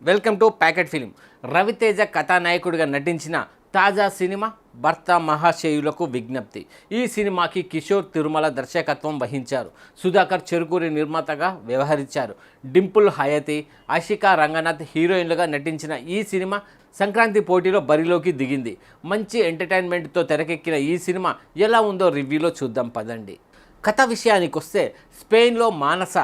Welcome to packet film. Raviteja కథానాయకుడిగా నటించిన తాజా సినిమా భర్త మహాశయులకు విజ్ఞప్తి. ఈ సినిమాకి కిషోర్ తిరుమల దర్శకత్వం వహించారు. సుధాకర్ చెరుకూరి నిర్మాతగా వ్యవహరించారు. డింపుల్ హయతి, ఆషికా రంగనాథ్ హీరోయిన్లుగా నటించిన ఈ సినిమా సంక్రాంతి పోటీలో బరిలోకి దిగింది. మంచి ఎంటర్టైన్మెంట్తో తెరకెక్కిన ఈ సినిమా ఎలా ఉందో రివ్యూలో చూద్దాం పదండి. కథ విషయానికి వస్తే, స్పెయిన్లో మానస,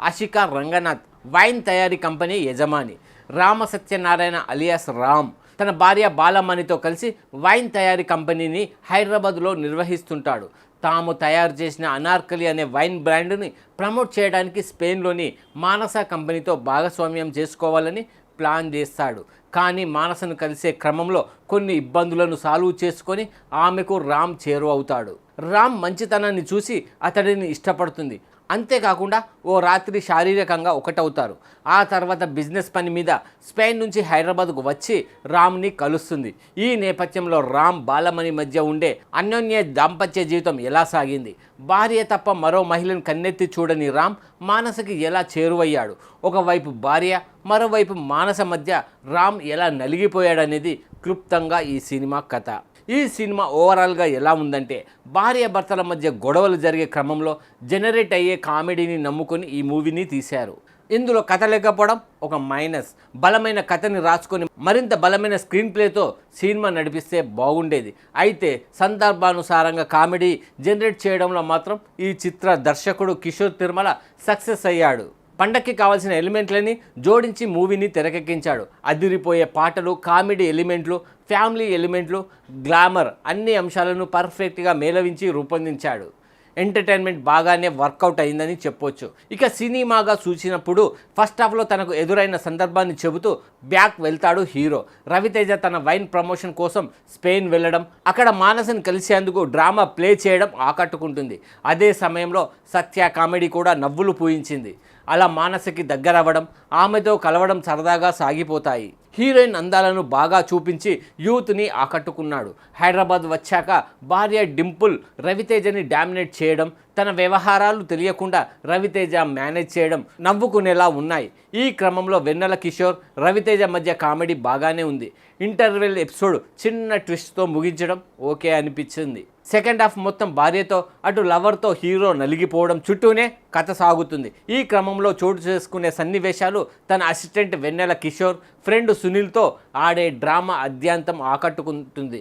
ఆషికా రంగనాథ్ వైన్ తయారీ కంపెనీ యజమాని. రామ సత్యనారాయణ అలియాస్ రామ్ తన భార్య బాలమణితో కలిసి వైన్ తయారీ కంపెనీని హైదరాబాద్లో నిర్వహిస్తుంటాడు. తాము తయారు చేసిన అనార్కలి అనే వైన్ బ్రాండ్ని ప్రమోట్ చేయడానికి స్పెయిన్లోని మానస కంపెనీతో భాగస్వామ్యం చేసుకోవాలని ప్లాన్ చేస్తాడు. కానీ మానసను కలిసే క్రమంలో కొన్ని ఇబ్బందులను సాల్వ్ చేసుకొని ఆమెకు రామ్ చేరువవుతాడు. రామ్ మంచితనాన్ని చూసి అతడిని ఇష్టపడుతుంది. అంతేకాకుండా ఓ రాత్రి శారీరకంగా ఒకటవుతారు. ఆ తర్వాత బిజినెస్ పని మీద స్పెయిన్ నుంచి హైదరాబాద్కు వచ్చి రామ్ని కలుస్తుంది. ఈ నేపథ్యంలో రామ్ బాలమణి మధ్య ఉండే అన్యోన్య దాంపత్య జీవితం ఎలా సాగింది, భార్య తప్ప మరో మహిళను కన్నెత్తి చూడని రామ్ మానసకి ఎలా చేరువయ్యాడు, ఒకవైపు భార్య మరోవైపు మానస మధ్య రామ్ ఎలా నలిగిపోయాడనేది క్లుప్తంగా ఈ సినిమా కథ. ఈ సినిమా ఓవరాల్గా ఎలా ఉందంటే, భార్య భర్తల మధ్య గొడవలు జరిగే క్రమంలో జనరేట్ అయ్యే కామెడీని నమ్ముకొని ఈ మూవీని తీశారు. ఇందులో కథ లేకపోవడం ఒక మైనస్. బలమైన కథని రాసుకొని మరింత బలమైన స్క్రీన్ ప్లేతో సినిమా నడిపిస్తే బాగుండేది. అయితే సందర్భానుసారంగా కామెడీ జనరేట్ చేయడంలో మాత్రం ఈ చిత్ర దర్శకుడు కిషోర్ తిరుమల సక్సెస్ అయ్యాడు. పండక్కి కావాల్సిన ఎలిమెంట్లని జోడించి మూవీని తెరకెక్కించాడు. అదిరిపోయే పాటలు, కామెడీ ఎలిమెంట్లు, ఫ్యామిలీ ఎలిమెంట్లు, గ్లామర్ అన్ని అంశాలను పర్ఫెక్ట్గా మేళవించి రూపొందించాడు. ఎంటర్టైన్మెంట్ బాగానే వర్కౌట్ అయిందని చెప్పొచ్చు. ఇక సినిమాగా చూసినప్పుడు ఫస్ట్ హాఫ్లో తనకు ఎదురైన సందర్భాన్ని చెబుతూ బ్యాక్ వెళ్తాడు హీరో. రవితేజ తన వైన్ ప్రమోషన్ కోసం స్పెయిన్ వెళ్ళడం, అక్కడ మానసను కలిసేందుకు డ్రామా ప్లే చేయడం ఆకట్టుకుంటుంది. అదే సమయంలో సత్య కామెడీ కూడా నవ్వులు పూయించింది. అలా మానసకి దగ్గరవ్వడం, ఆమెతో కలవడం సరదాగా సాగిపోతాయి. హీరోయిన్ అందాలను బాగా చూపించి యూత్ని ఆకట్టుకున్నాడు. హైదరాబాద్ వచ్చాక భార్య డింపుల్ రవితేజని డామినేట్ చేయడం, తన వ్యవహారాలు తెలియకుండా రవితేజ మేనేజ్ చేయడం నవ్వుకునేలా ఉన్నాయి. ఈ క్రమంలో వెన్నెల కిషోర్, రవితేజ మధ్య కామెడీ బాగానే ఉంది. ఇంటర్వెల్ ఎపిసోడ్ చిన్న ట్విస్ట్తో ముగించడం ఓకే అనిపించింది. సెకండ్ హాఫ్ మొత్తం భార్యతో, అటు లవర్తో హీరో నలిగిపోవడం చుట్టూనే కథ సాగుతుంది. ఈ క్రమంలో చోటు చేసుకునే సన్నివేశాలు తన అసిస్టెంట్ వెన్నెల కిషోర్, ఫ్రెండ్ సునీల్తో ఆడే డ్రామా అద్యాంతం ఆకట్టుకుంటుంది.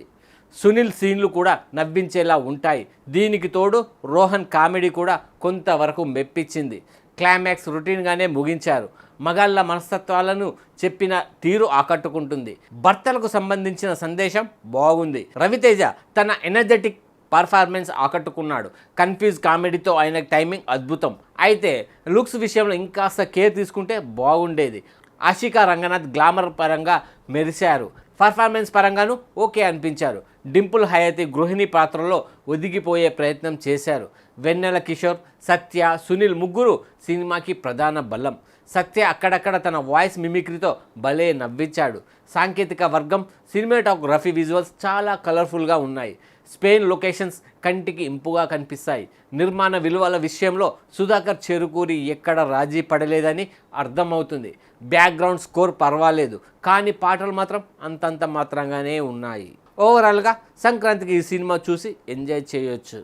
సునీల్ సీన్లు కూడా నవ్వించేలా ఉంటాయి. దీనికి తోడు రోహన్ కామెడీ కూడా కొంతవరకు మెప్పించింది. క్లైమాక్స్ రొటీన్గానే ముగించారు. మగాళ్ళ మనస్తత్వాలను చెప్పిన తీరు ఆకట్టుకుంటుంది. భర్తలకు సంబంధించిన సందేశం బాగుంది. రవితేజ తన ఎనర్జెటిక్ పర్ఫార్మెన్స్ ఆకట్టుకున్నాడు. కన్ఫ్యూజ్ కామెడీతో ఆయన టైమింగ్ అద్భుతం. అయితే లుక్స్ విషయంలో ఇంకాస్త కేర్ తీసుకుంటే బాగుండేది. ఆషికా రంగనాథ్ గ్లామర్ పరంగా మెరిశారు. పర్ఫార్మెన్స్ పరంగాను ఓకే అనిపించారు. డింపుల్ హయతి గృహిణి పాత్రలో ఒదిగిపోయే ప్రయత్నం చేశారు. వెన్నెల కిషోర్, సత్య, సునీల్ ముగ్గురు సినిమాకి ప్రధాన బలం. సత్య అక్కడక్కడ తన వాయిస్ మిమిక్రీతో భలే నవ్వించాడు. సాంకేతిక వర్గం, సినిమాటోగ్రఫీ, విజువల్స్ చాలా కలర్ఫుల్గా ఉన్నాయి. స్పెయిన్ లొకేషన్స్ కంటికి ఇంపుగా కనిపిస్తాయి. నిర్మాణ విలువల విషయంలో సుధాకర్ చెరుకూరి ఎక్కడ రాజీ పడలేదని అర్థమవుతుంది. బ్యాక్గ్రౌండ్ స్కోర్ పర్వాలేదు, కానీ పాటలు మాత్రం అంతంత మాత్రంగానే ఉన్నాయి. ఓవరాల్గా సంక్రాంతికి ఈ సినిమా చూసి ఎంజాయ్ చేయొచ్చు.